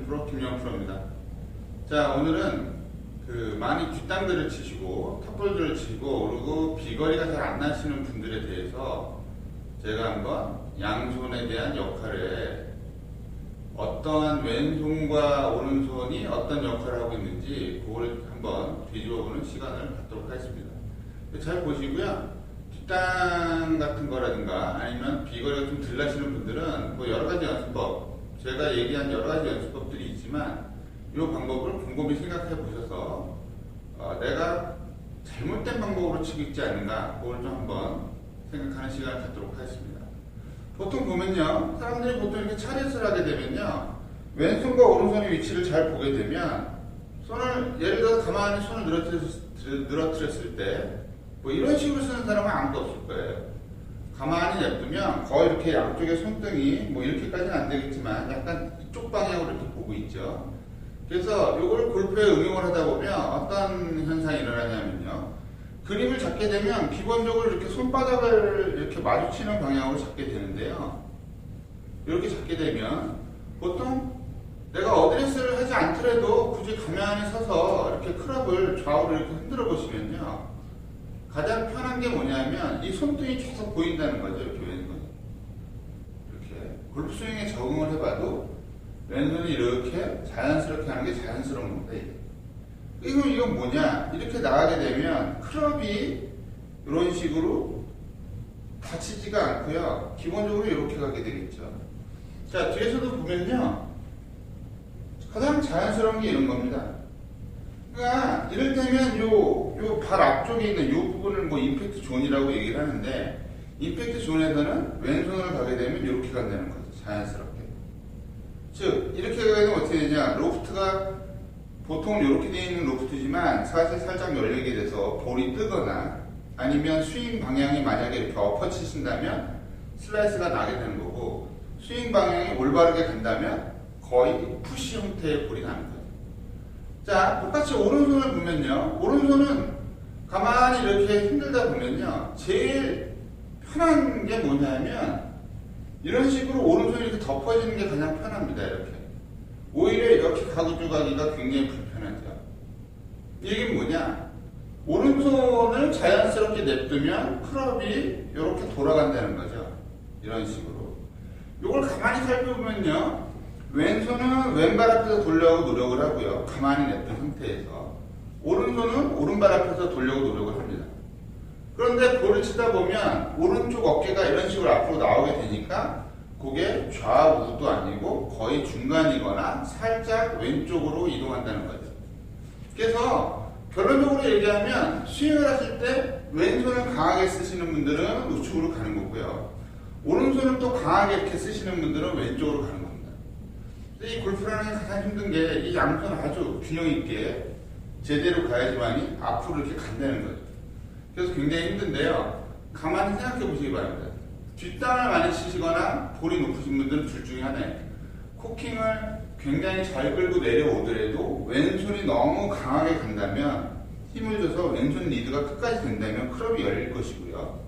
프로 김영 프로입니다. 자, 오늘은 많이 뒷땅들을 치시고 탑볼들을 치고 그리고 비거리가 잘 안 나시는 분들에 대해서 제가 한번 양손에 대한 역할에 어떠한 왼손과 오른손이 어떤 역할을 하고 있는지 그걸 한번 뒤집어보는 시간을 갖도록 하겠습니다. 잘 보시고요. 뒷땅 같은 거라든가 아니면 비거리가 좀 덜 나시는 분들은 뭐 여러 가지 연습법, 제가 얘기한 여러 가지 연습법들이 있지만 이 방법을 곰곰이 생각해 보셔서 내가 잘못된 방법으로 치고 있지 않는가 그걸 좀 한번 생각하는 시간을 갖도록 하겠습니다. 보통 보면요, 사람들이 보통 이렇게 차례를 하게 되면요, 왼손과 오른손의 위치를 잘 보게 되면 손을 예를 들어서 가만히 손을 늘어뜨렸을 때 뭐 이런 식으로 쓰는 사람은 아무도 없을 거예요. 가만히 냅두면 거의 이렇게 양쪽의 손등이 뭐 이렇게까지는 안 되겠지만 약간 이쪽 방향으로 이렇게 보고 있죠. 그래서 이걸 골프에 응용을 하다 보면 어떤 현상이 일어나냐면요, 그림을 잡게 되면 기본적으로 이렇게 손바닥을 이렇게 마주치는 방향으로 잡게 되는데요, 이렇게 잡게 되면 보통 내가 어드레스를 하지 않더라도 굳이 가만히 서서 이렇게 클럽을 좌우로 이렇게 흔들어 보시면요, 가장 편한 게 뭐냐면 이 손등이 계속 보인다는 거죠. 이렇게 왼손이 이렇게 골프 스윙에 적응을 해봐도 왼손이 이렇게 자연스럽게 하는 게 자연스러운 겁니다. 이건 뭐냐, 이렇게 나가게 되면 클럽이 이런 식으로 다치지가 않고요, 기본적으로 이렇게 가게 되겠죠. 자, 뒤에서도 보면요, 가장 자연스러운 게 이런 겁니다. 그러니까 이를테면 요 발 앞쪽에 있는 요 부분을 뭐 임팩트 존이라고 얘기를 하는데, 임팩트 존에서는 왼손으로 가게 되면 이렇게 간다는 거죠. 자연스럽게. 즉 이렇게 가게 되면 어떻게 되냐, 로프트가 보통 이렇게 되어 있는 로프트지만 사실 살짝 열리게 돼서 볼이 뜨거나 아니면 스윙 방향이 만약에 이렇게 엎어치신다면 슬라이스가 나게 되는 거고, 스윙 방향이 올바르게 간다면 거의 푸시 형태의 볼이 나는 거예요. 자, 똑같이 오른손을 보면요, 오른손은 가만히 이렇게 흔들다 보면요, 제일 편한 게 뭐냐면 이런 식으로 오른손이 이렇게 덮어지는 게 가장 편합니다. 이렇게 오히려 이렇게 가지고 가기가 굉장히 불편하죠. 이게 뭐냐, 오른손을 자연스럽게 냅두면 클럽이 이렇게 돌아간다는 거죠. 이런 식으로. 이걸 가만히 살펴보면요, 왼손은 왼발 앞에서 돌려고 노력을 하고요, 가만히 냅둔 상태에서 오른손은 오른발 앞에서 돌려고 노력을 합니다. 그런데 볼을 치다 보면 오른쪽 어깨가 이런 식으로 앞으로 나오게 되니까 그게 좌우도 아니고 거의 중간이거나 살짝 왼쪽으로 이동한다는 거죠. 그래서 결론적으로 얘기하면 스윙을 하실 때 왼손을 강하게 쓰시는 분들은 우측으로 가는 거고요, 오른손을 또 강하게 이렇게 쓰시는 분들은 왼쪽으로 가는 겁니다. 이 골프라는 게 가장 힘든 게 이 양손 아주 균형 있게 제대로 가야지만이 앞으로 이렇게 간다는 거죠. 그래서 굉장히 힘든데요, 가만히 생각해 보시기 바랍니다. 뒷땅을 많이 치시거나 볼이 높으신 분들은 둘 중에 하나예요. 코킹을 굉장히 잘 끌고 내려오더라도 왼손이 너무 강하게 간다면, 힘을 줘서 왼손 리드가 끝까지 된다면 클럽이 열릴 것이고요,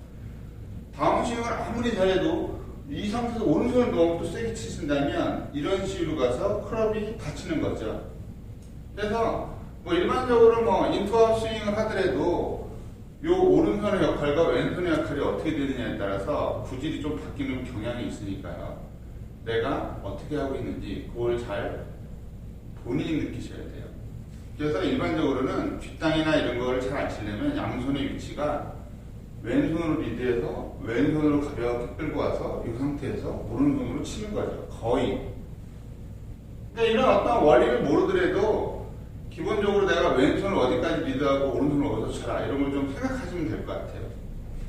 다운스윙을 아무리 잘해도 이 상태에서 오른손을 너무 또 세게 치신다면 이런 식으로 가서 클럽이 다치는 거죠. 그래서 뭐 일반적으로 뭐 인투아웃 스윙을 하더라도 요 오른손의 역할과 왼손의 역할이 어떻게 되느냐에 따라서 구질이 좀 바뀌는 경향이 있으니까요, 내가 어떻게 하고 있는지 그걸 잘 본인이 느끼셔야 돼요. 그래서 일반적으로는 뒷땅이나 이런 거를 잘 안 치려면 양손의 위치가 왼손으로 리드해서 왼손으로 가볍게 끌고 와서 이 상태에서 오른손으로 치는 거죠. 거의. 그러니까 이런 어떤 원리를 모르더라도 기본적으로 내가 왼손을 어디까지 리드하고 오른손을 어디서 쳐라, 이런 걸 좀 생각하시면 될 것 같아요.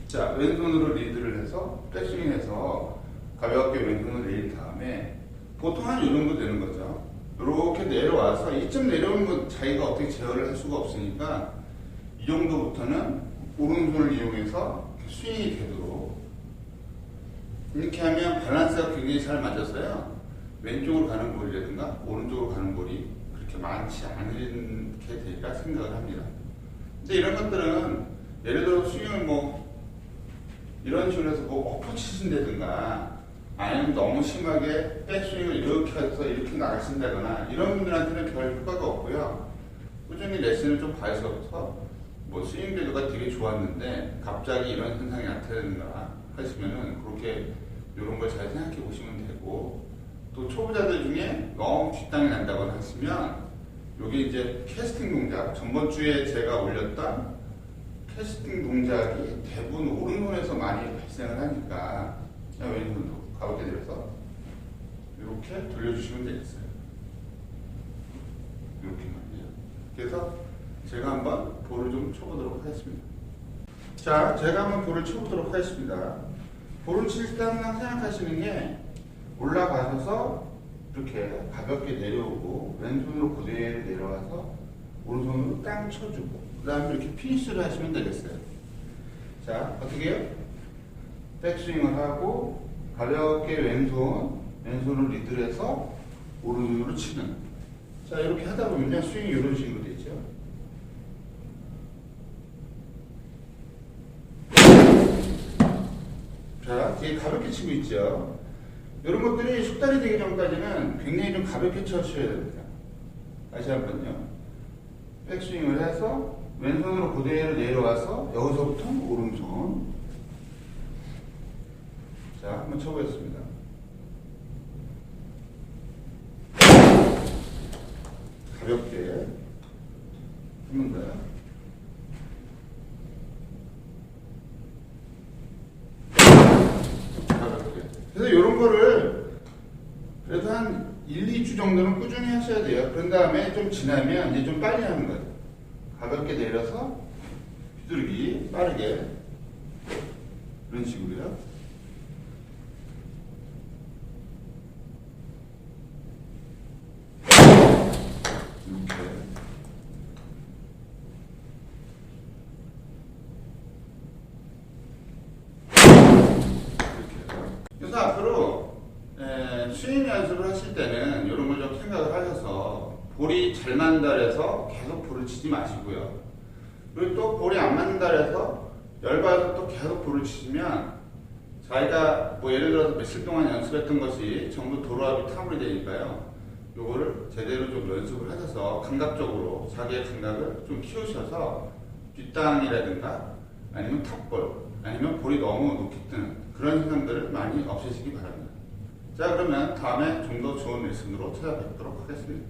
자, 왼손으로 리드를 해서 백스윙해서 가볍게 왼손을 내린 다음에 보통 한 이 정도 되는 거죠. 이렇게 내려와서 이쯤 내려오는 건 자기가 어떻게 제어를 할 수가 없으니까 이 정도부터는 오른손을 이용해서 스윙이 되도록 이렇게 하면 밸런스가 굉장히 잘 맞아서요, 왼쪽으로 가는 볼이라든가 오른쪽으로 가는 볼이 그렇게 많지 않게 되리라 생각을 합니다. 근데 이런 것들은 예를 들어 스윙을 뭐 이런 식으로 해서 뭐 엎어치신다든가 아니면 너무 심하게 백스윙을 이렇게 해서 이렇게 나가신다거나 이런 분들한테는 별 효과가 없고요. 꾸준히 레슨을 좀 봐서부터 뭐 스윙 궤도가 되게 좋았는데 갑자기 이런 현상이 나타난다 하시면은 그렇게 이런 걸 잘 생각해 보시면 되고, 또 초보자들 중에 너무 뒷땅이 난다거나 하시면 여기 이제 캐스팅 동작, 전번 주에 제가 올렸던 캐스팅 동작이 대부분 오른손에서 많이 발생을 하니까 왼손도 가볍게 내려서 이렇게 돌려주시면 되겠어요. 이렇게 말이에요. 그래서 제가 한번 볼을 좀 쳐보도록 하겠습니다. 자, 제가 한번 볼을 쳐보도록 하겠습니다. 볼을 칠 때 항상 생각하시는 게 올라가셔서 이렇게 가볍게 내려오고 왼손으로 그대로 내려와서 오른손으로 땅 쳐주고 그 다음에 이렇게 피니쉬를 하시면 되겠어요. 자, 어떻게 해요? 백스윙을 하고 가볍게 왼손을 리드를 해서 오른손으로 치는. 자, 이렇게 하다 보면 스윙이 이런 식으로 되죠. 자, 되게 가볍게 치고 있죠. 이런 것들이 숙달이 되기 전까지는 굉장히 좀 가볍게 쳐주셔야 됩니다. 다시 한번요. 백스윙을 해서 왼손으로 그대로 내려와서 여기서부터 오른손. 자, 한번 쳐보겠습니다. 가볍게 한 번 더요. 가볍게. 그래서 이런 거를 그래도 한 1, 2주 정도는 꾸준히 하셔야 돼요. 그런 다음에 좀 지나면 이제 좀 빨리 하는 거예요. 가볍게 내려서 휘두르기 빠르게 이런 식으로요. 그래서 앞으로 스윙 연습을 하실 때는 이런 걸 좀 생각을 하셔서 볼이 잘 맞는다 해서 계속 볼을 치지 마시고요. 그리고 또 볼이 안 맞는다 해서 열받아서 또 계속 볼을 치시면 자기가 뭐 예를 들어서 며칠 동안 연습했던 것이 전부 도로압이 타물이 되니까요. 요거를 제대로 좀 연습을 하셔서 감각적으로 자기의 감각을 좀 키우셔서 뒷땅이라든가 아니면 탑볼 아니면 볼이 너무 높게 뜨는 그런 현상들을 많이 없애시기 바랍니다. 자, 그러면 다음에 좀 더 좋은 레슨으로 찾아뵙도록 하겠습니다.